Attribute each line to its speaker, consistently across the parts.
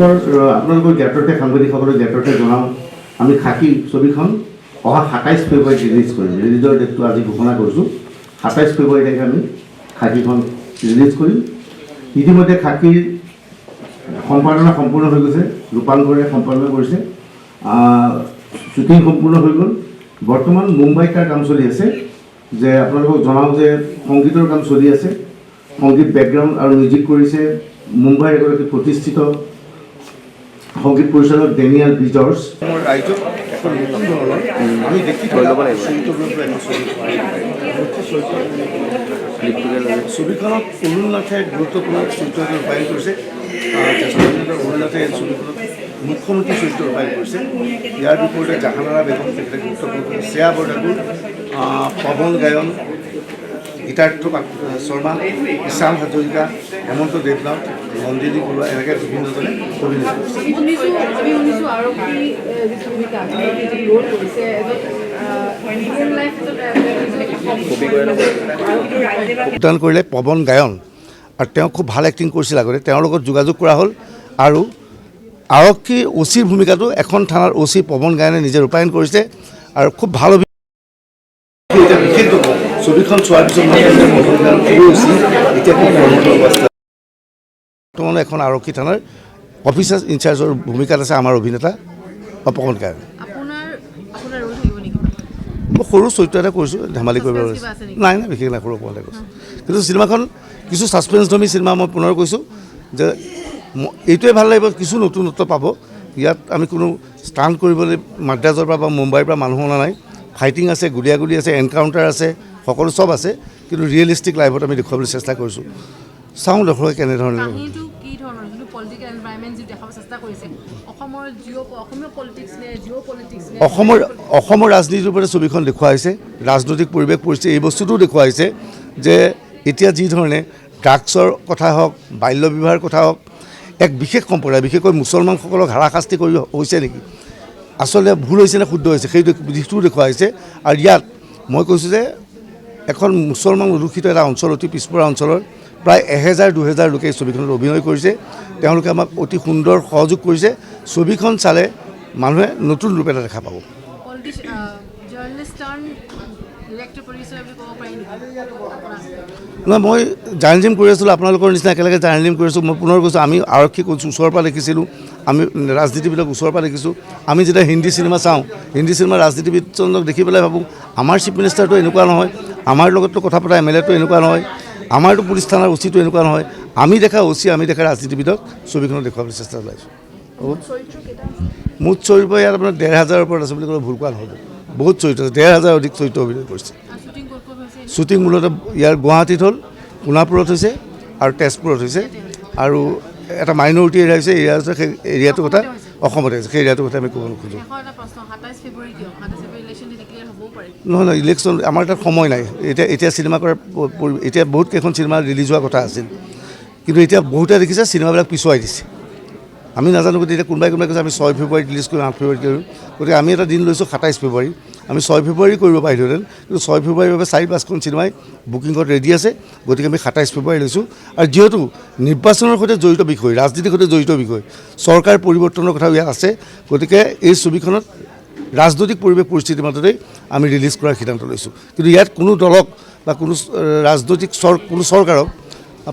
Speaker 1: আপোনালোকৰ জ্ঞাততে সাংবাদিকসকলৰ জ্ঞাততে জনাওঁ আমি খাকী ছবিখন অহা 27 ফেব্ৰুৱাৰীত ৰিলিজ কৰিম। ৰিলিজৰ ডেটটো আজি ঘোষণা কৰিছোঁ। 27 ফেব্ৰুৱাৰী তাৰিখে আমি খাকীখন ৰিলিজ কৰিম। ইতিমধ্যে খাকীৰ সম্পাদনা সম্পূৰ্ণ হৈ গৈছে, ৰূপাংকৰে সম্পাদনা কৰিছে, শ্বুটিং সম্পূৰ্ণ হৈ গ'ল। বৰ্তমান মুম্বাইত তাৰ কাম চলি আছে। যে আপোনালোকক জনাওঁ যে সংগীতৰ কাম চলি আছে। সংগীত বেকগ্ৰাউণ্ড আৰু মিউজিক কৰিছে মুম্বাইৰ এগৰাকী প্ৰতিষ্ঠিত সংগীত পৰিচালক ডেনিয়েল বিজৰ্ছ। ৰাইজক এখন নতুন ধৰণৰ আমি দেখি ছবিখনত অৰুণ নাথে গুৰুত্বপূৰ্ণ চৰিত্ৰ ৰূপায়ণ কৰিছে। অৰুণ নাথে ছবিখনত মুখ্যমন্ত্ৰী চৰিত্ৰ ৰূপায়ণ কৰিছে। ইয়াৰ বিপৰীতে জাহানাৰা বেগম তেখেতে গুৰুত্বপূৰ্ণ শ্ৰেয়া বৰঠাকুৰ, পৱন গায়ন, গীতাৰ্থ শৰ্মা, ইছাম হাজৰিকা, হেমন্ত দেৱনাথ, নন্দিনী বৰুৱা এনেকৈ বিভিন্নজনে অভিনয় যোগদান কৰিলে পৱন গায়ন, আৰু তেওঁ খুব ভাল এক্টিং কৰিছিল আগতে। তেওঁৰ লগত যোগাযোগ কৰা হ'ল আৰু আৰক্ষী অ'চিৰ ভূমিকাটো এখন থানাৰ অ'চি পৱন গায়নে নিজে ৰূপায়ণ কৰিছে আৰু খুব ভাল বিশেষ ছবিখন চোৱাৰ পিছত বৰ্তমান এখন আৰক্ষী থানাৰ অফিচাৰ ইনচাৰ্জৰ ভূমিকাত আছে আমাৰ অভিনেতা পৱন গায়ন। মই সৰু চৰিত্ৰ এটা কৰিছোঁ, ধেমালি কৰিব নাই বিশেষ নাই, সৰু অকণতে কৈছোঁ। কিন্তু চিনেমাখন কিছু ছাছপেন্সধৰ্মী চিনেমা। মই পুনৰ কৈছোঁ যে এইটোৱে ভাল লাগিব, কিছু নতুনত্ব পাব। ইয়াত আমি কোনো ষ্টাণ্ট কৰিবলৈ মাদ্ৰাজৰ পৰা বা মুম্বাইৰ পৰা মানুহ অনা নাই। ফাইটিং আছে, গুলীয়াগুলি আছে, এনকাউণ্টাৰ আছে, সকলো চব আছে, কিন্তু ৰিয়েলিষ্টিক লাইফত আমি দেখুৱাবলৈ চেষ্টা কৰিছোঁ। চাওঁ দৰ্শকে কেনেধৰণে অসমৰ ৰাজনীতিৰ ওপৰত ছবিখন দেখুওৱা হৈছে। ৰাজনৈতিক পৰিৱেশ পৰিস্থিতি এই বস্তুটোও দেখুওৱা হৈছে যে এতিয়া যিধৰণে ড্ৰাগছৰ কথা হওক, বাল্য বিবাহৰ কথা হওক, এক বিশেষ সম্প্ৰদায় বিশেষকৈ মুছলমানসকলক হাৰাশাস্তি কৰি হৈছে নেকি, আচলতে ভুল হৈছে নে শুদ্ধ হৈছে, সেইটো দিশটোও দেখুওৱা হৈছে। আৰু ইয়াত মই কৈছোঁ যে এখন মুছলমান অধ্যুষিত এটা অঞ্চল, অতি পিছপৰা অঞ্চলৰ প্ৰায় 1000-2000 লোকে এই ছবিখনত অভিনয় কৰিছে। তেওঁলোকে আমাক অতি সুন্দৰ সহযোগ কৰিছে। ছবিখন চালে মানুহে নতুন ৰূপ এটা দেখা পাব। নহয়, মই জাৰ্ণেলিজম কৰি আছিলোঁ, আপোনালোকৰ নিচিনা একেলগে জাৰ্ণেলিজম কৰি আছোঁ। মই পুনৰ কৈছোঁ, আমি আৰক্ষী ওচৰৰ পৰা দেখিছিলোঁ, আমি ৰাজনীতিবিদক ওচৰৰ পৰা দেখিছোঁ। আমি যেতিয়া হিন্দী চিনেমা চাওঁ, হিন্দী চিনেমা ৰাজনীতিবিদজনক দেখি পেলাই ভাবোঁ আমাৰ চিফ মিনিষ্টাৰটো এনেকুৱা নহয়, আমাৰ লগততো কথা পতা MLA-টো এনেকুৱা নহয়, আমাৰতো পুলিচ থানাৰ অ'চিটো এনেকুৱা নহয়। আমি দেখা অ'চি, আমি দেখা ৰাজনীতিবিদক ছবিখনত দেখুৱাবলৈ চেষ্টা চলাইছোঁ। মুঠ চৰিত্ৰ ইয়াত আপোনাৰ 1500-ৰ ওপৰত আছে বুলি ক'লে ভুল কোৱা নহ'ব। বহুত চৰিত্ৰ আছে, 1500 অধিক চৰিত্ৰ অভিনয় কৰিছে। শ্বুটিং মূলতঃ ইয়াৰ গুৱাহাটীত হ'ল, সোণাপুৰত হৈছে আৰু তেজপুৰত হৈছে, আৰু এটা মাইনৰিটি এৰিয়া হৈছে। এৰিয়া হৈছে সেই এৰিয়াটোৰ কথা অসমতে হৈছে, সেই এৰিয়াটোৰ কথা আমি ক'ব নোখোজোঁ। নহয়, ইলেকশ্যন আমাৰ তাত সময় নাই। এতিয়া চিনেমা কৰাৰ এতিয়া বহুত কেইখন চিনেমা ৰিলিজ হোৱাৰ কথা আছিল, কিন্তু এতিয়া বহুতে দেখিছে চিনেমাবিলাক পিছুৱাই দিছে। আমি নাজানো, গতিকে এতিয়া কোনোবাই কৈছে আমি 6 ফেব্ৰুৱাৰীত ৰিলিজ কৰিম, 8 ফেব্ৰুৱাৰীত কৰিম। গতিকে আমি এটা দিন লৈছোঁ 27 ফেব্ৰুৱাৰী। আমি 6 ফেব্ৰুৱাৰী কৰিব পাৰিলোহেঁতেন, কিন্তু 6 ফেব্ৰুৱাৰীৰ বাবে 4-5খন চিনেমাই বুকিঙত ৰেডি আছে। গতিকে আমি 27 ফেব্ৰুৱাৰী লৈছোঁ। আৰু যিহেতু নিৰ্বাচনৰ সৈতে জড়িত বিষয়, ৰাজনীতিৰ সৈতে জড়িত বিষয়, চৰকাৰ পৰিৱৰ্তনৰ কথাও ইয়াত আছে। গতিকে এই ছবিখনত ৰাজনৈতিক পৰিৱেশ পৰিস্থিতিৰ মাজতেই আমি ৰিলিজ কৰাৰ সিদ্ধান্ত লৈছোঁ। কিন্তু ইয়াত কোনো দলক বা কোনো ৰাজনৈতিক কোনো চৰকাৰক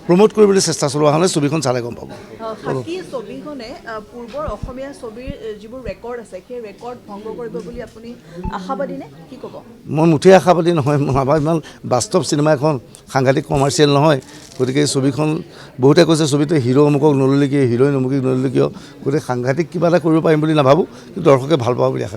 Speaker 1: প্ৰমোট কৰিবলৈ চেষ্টা চলোৱা হ'লে ছবিখন চালে গম পাব।
Speaker 2: ছবিখনে পূৰ্বৰ অসমীয়া ছবিৰ যিবোৰ ৰেকৰ্ড আছে, সেই ৰেকৰ্ড ভংগ কৰিব বুলি আপুনি আশাবাদী নে, কি ক'ব?
Speaker 1: মই মুঠেই আশাবাদী নহয়। আমাৰ ইমান বাস্তৱ চিনেমা এখন সাংঘাতিক কমাৰ্চিয়েল নহয়। গতিকে এই ছবিখন বহুতে কৈছে ছবিটো হিৰো অমুকক নল'লে কিয়, হিৰোইন অমুকক নল'লে কিয়, গতিকে সাংঘাতিক কিবা এটা কৰিব পাৰিম বুলি নাভাবোঁ, কিন্তু দৰ্শকে ভাল পাব বুলি আশা